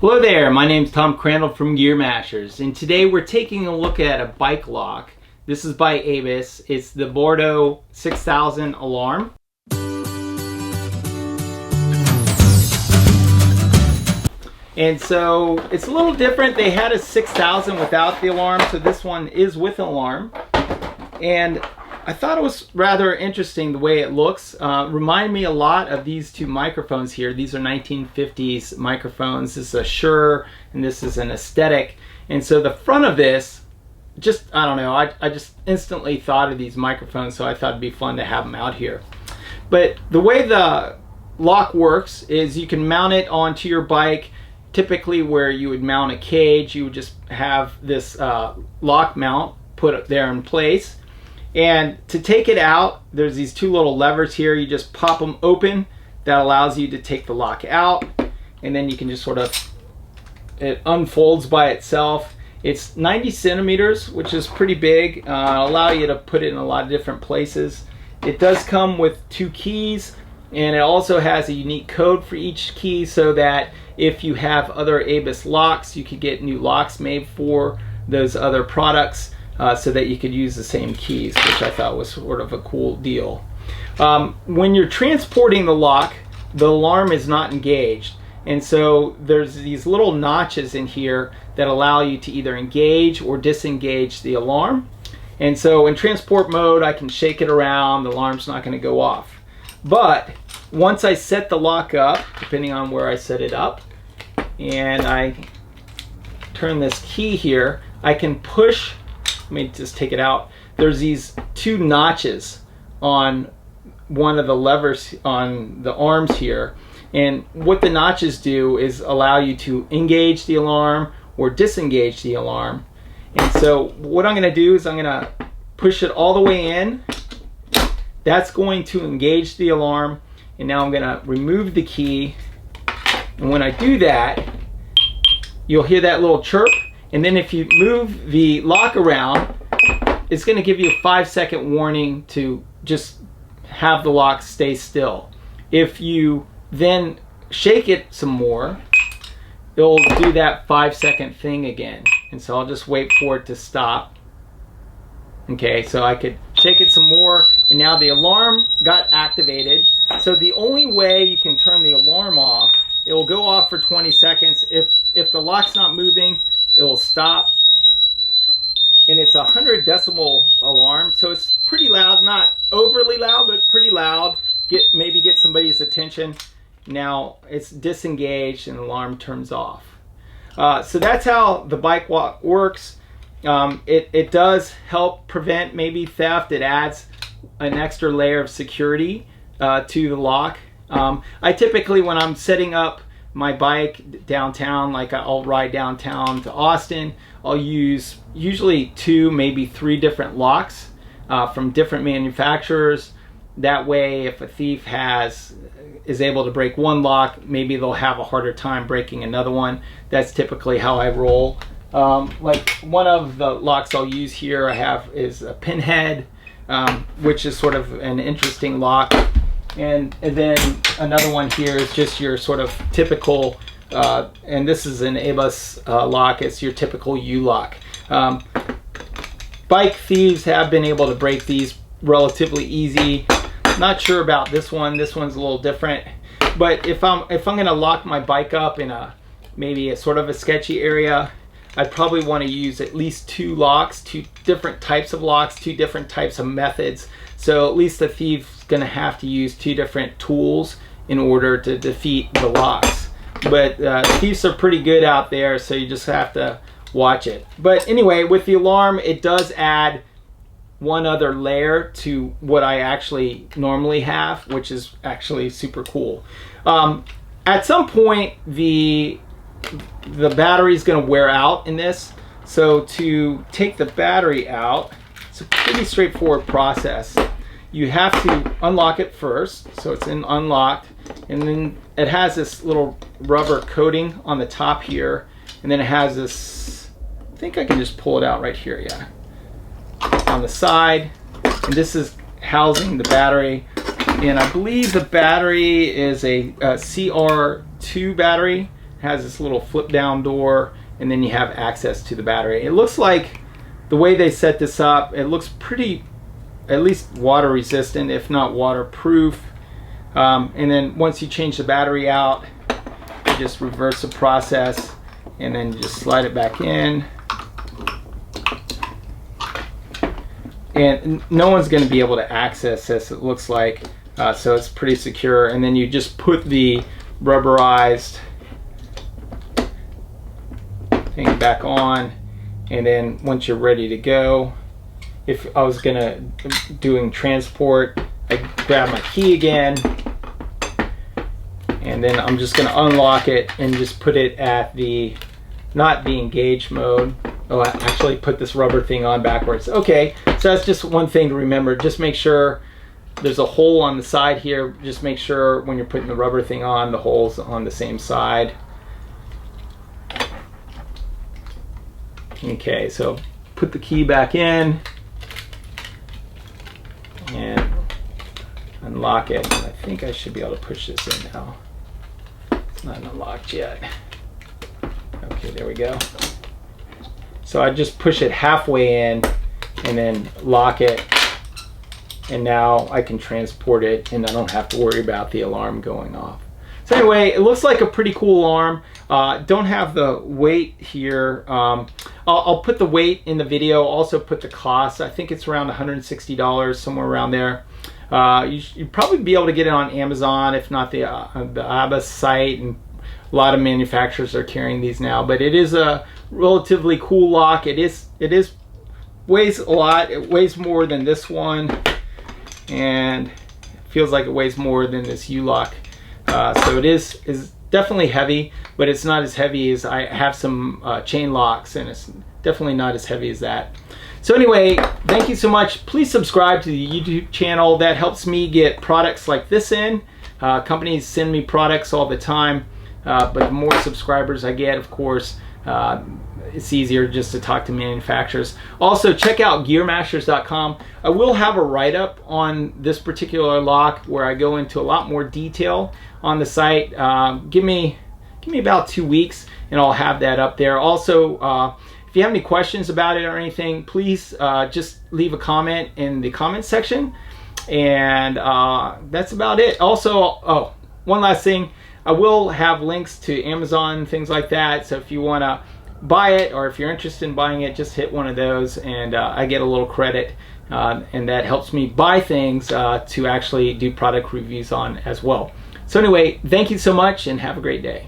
Hello there, my name's Tom Crandall from Gear Mashers, and today we're taking a look at a bike lock. This is by Abus. It's the Bordo 6000 alarm. And so it's a little different. They had a 6000 without the alarm, so this one is with an alarm. And I thought it was rather interesting the way it looks. Reminded me a lot of these two microphones here. These are 1950s microphones. This is a Shure and this is an Aesthetic. And so the front of this, just, I don't know, I just instantly thought of these microphones, so I thought it'd be fun to have them out here. But the way the lock works is you can mount it onto your bike. Typically where you would mount a cage, you would just have this lock mount put up there in place. And to take it out, there's these two little levers here. You just pop them open. That allows you to take the lock out. And then you can just sort of, it unfolds by itself. It's 90 centimeters, which is pretty big. Allow you to put it in a lot of different places. It does come with two keys, and it also has a unique code for each key so that if you have other Abus locks, you could get new locks made for those other products. So that you could use the same keys, which I thought was sort of a cool deal. When you're transporting the lock, the alarm is not engaged, and so there's these little notches in here that allow you to either engage or disengage the alarm. And so in transport mode, I can shake it around, the alarm's not going to go off. But once I set the lock up, depending on where I set it up, and I turn this key here, I can push. Let me just take it out. There's these two notches on one of the levers on the arms here, and what the notches do is allow you to engage the alarm or disengage the alarm. And so what I'm going to do is I'm going to push it all the way in. That's going to engage the alarm, and now I'm going to remove the key, and when I do that, you'll hear that little chirp. And then if you move the lock around, it's going to give you a 5-second warning to just have the lock stay still. If you then shake it some more, it'll do that 5-second thing again. And so I'll just wait for it to stop. Okay, so I could shake it some more, and now the alarm got activated. So the only way you can turn the alarm off, it will go off for 20 seconds. If the lock's not moving, it will stop. And it's a 100 decibel alarm, so it's pretty loud, not overly loud, but pretty loud. Maybe get somebody's attention. Now it's disengaged and the alarm turns off. So that's how the bike lock works. It does help prevent maybe theft. It adds an extra layer of security to the lock. I typically, when I'm setting up my bike downtown, like I'll ride downtown to Austin, I'll use usually 2, maybe 3 different locks from different manufacturers. That way, if a thief is able to break one lock, maybe they'll have a harder time breaking another one. That's typically how I roll. Like one of the locks I'll use here is a pinhead, which is sort of an interesting lock. And then another one here is just your sort of typical, and this is an Abus lock, it's your typical U-lock. Bike thieves have been able to break these relatively easy. Not sure about this one. This one's a little different. But if I'm gonna lock my bike up in maybe a sort of a sketchy area, I'd probably want to use at least 2 locks, 2 different types of locks, 2 different types of methods. So at least the thief's gonna have to use 2 different tools in order to defeat the locks. But thieves are pretty good out there, so you just have to watch it. But anyway, with the alarm, it does add one other layer to what I actually normally have, which is actually super cool. At some point, the battery is going to wear out in this, so to take the battery out, it's a pretty straightforward process. You have to unlock it first, so it's unlocked, and then it has this little rubber coating on the top here, and then it has this, I think I can just pull it out right here, yeah, on the side, and this is housing the battery, and I believe the battery is a CR2 battery, has this little flip down door, and then you have access to the battery. It looks like the way they set this up, it looks pretty, at least water resistant, if not waterproof. And then once you change the battery out, you just reverse the process and then just slide it back in. And no one's going to be able to access this, it looks like, so it's pretty secure. And then you just put the rubberized thing back on, and then once you're ready to go, if I was doing transport, I grab my key again, and then I'm just gonna unlock it and just put it at the, not the engage mode. Oh, I actually put this rubber thing on backwards. Okay, so that's just one thing to remember. Just make sure there's a hole on the side here. Just make sure when you're putting the rubber thing on, the hole's on the same side. Okay, so put the key back in and unlock it. And I think I should be able to push this in now. It's not unlocked yet. Okay, there we go. So I just push it halfway in and then lock it, and now I can transport it and I don't have to worry about the alarm going off. So anyway, it looks like a pretty cool alarm. Don't have the weight here. I'll put the weight in the video, also put the cost. I think it's around $160, somewhere around there. You'd probably be able to get it on Amazon, if not the Abus site, and a lot of manufacturers are carrying these now. But it is a relatively cool lock. It weighs a lot. It weighs more than this one, and it feels like it weighs more than this U-lock. So it is definitely heavy, but it's not as heavy as I have some chain locks, and it's definitely not as heavy as that. So anyway, thank you so much. Please subscribe to the YouTube channel. That helps me get products like this in. Companies send me products all the time, but the more subscribers I get, of course, it's easier just to talk to manufacturers. Also, check out gearmasters.com. I will have a write-up on this particular lock where I go into a lot more detail on the site. Give me about 2 weeks and I'll have that up there. Also, if you have any questions about it or anything, please just leave a comment in the comment section. And that's about it. Also, oh, one last thing, I will have links to Amazon and things like that. So if you want to buy it, or if you're interested in buying it, just hit one of those, and I get a little credit, and that helps me buy things to actually do product reviews on as well. So anyway, thank you so much and have a great day.